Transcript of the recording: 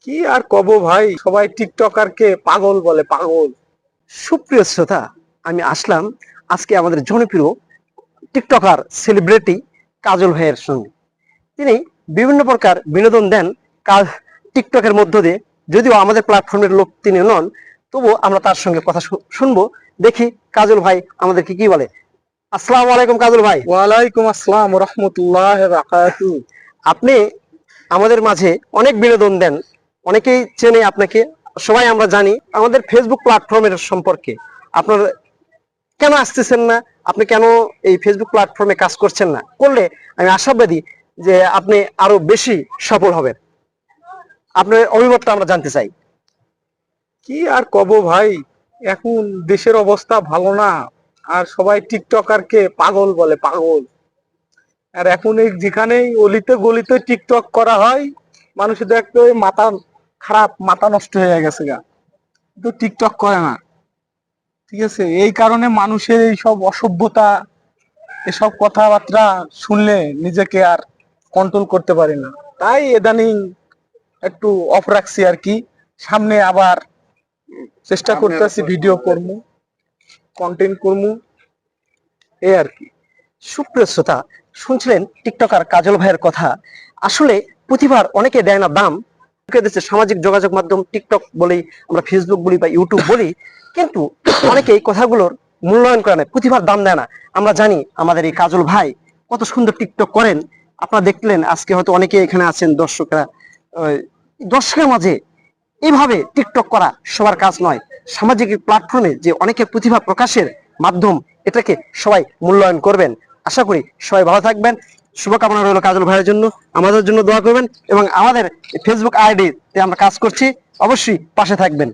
কি আর কব ভাই, সবাই টিকটকারকে পাগল বলে, পাগল। সুপ্রিয় শ্রোতা, আমি আসলাম আজকে আমাদের জনপ্রিয় টিকটকার সেলিব্রিটি কাজল ভাইয়ের সঙ্গে। তিনি বিভিন্ন প্রকার বিনোদন দেন কাজ টিকটকের মধ্য দিয়ে। যদিও আমাদের প্ল্যাটফর্মের লোক তিনি নন, তবুও আমরা তার সঙ্গে কথা শুনবো। দেখি কাজল ভাই আমাদেরকে কি বলে। আসসালামু আলাইকুম কাজল ভাই। ওয়ালাইকুম আসসালাম রহমতুল্লাহ বারাকাতু। আপনি আমাদের মাঝে অনেক বিনোদন দেন, অনেকেই চেনে আপনাকে, সবাই আমরা জানি আমাদের ফেসবুক প্ল্যাটফর্মের সম্পর্কে। আপনার কেন আসতেছেন না, আপনি কেন এই ফেসবুক প্ল্যাটফর্মে কাজ করছেন না, করলে আমি আশাবাদী যে আপনি আরো বেশি সফল হবেন। আপনার অভিমতটা আমরা জানতে চাই। কি আর কব ভাই, এখন দেশের অবস্থা ভালো না, আর সবাই টিকটকারকে পাগল বলে, পাগল। আর এখন এই যেখানেই অলিতে গলিতে টিকটক করা হয়, মানুষের দেখতে মাথা খারাপ, মাথা নষ্ট হয়ে গেছে গা, তো টিকটক করে না। ঠিক আছে, এই কারণে মানুষের এই সব অসভ্যতা, এসব কথাবার্তা শুনলে নিজেকে আর কন্ট্রোল করতে পারি না। তাই ইদানিং একটু অফ রাখছি আর কি। সামনে আবার চেষ্টা করতেছি, ভিডিও করবো, কন্টেন্ট করবো, এই আর কি। সুপ্রিয় শ্রোতা, শুনছিলেন টিকটকার কাজল ভাইয়ের কথা। আসলে প্রতিভার অনেকে দেয় না দাম। দিচ্ছে সামাজিক যোগাযোগ মাধ্যম টিকটক বলি, আমরা ফেসবুক বলি বা ইউটিউব বলি, কিন্তু অনেকে এই কথাগুলোর মূল্যায়ন করে না, প্রতিভার দাম দেয় না। আমরা জানি আমাদের এই কাজল ভাই কত সুন্দর টিকটক করেন। আপনারা দেখলেন আজকে হয়তো অনেকে এখানে আছেন দর্শকরা। দর্শকের মাঝে এইভাবে টিকটক করা সবার কাজ নয়। সামাজিক প্ল্যাটফর্মে যে অনেকের প্রতিভা প্রকাশের মাধ্যম, এটাকে সবাই মূল্যায়ন করবেন। আশা করি সবাই ভালো থাকবেন। শুভকামনা রইল কাজল ভাইয়ের জন্য, আমাদের জন্য দোয়া করবেন এবং আমাদের ফেসবুক আইডি তে আমরা কাজ করছি, অবশ্যই পাশে থাকবেন।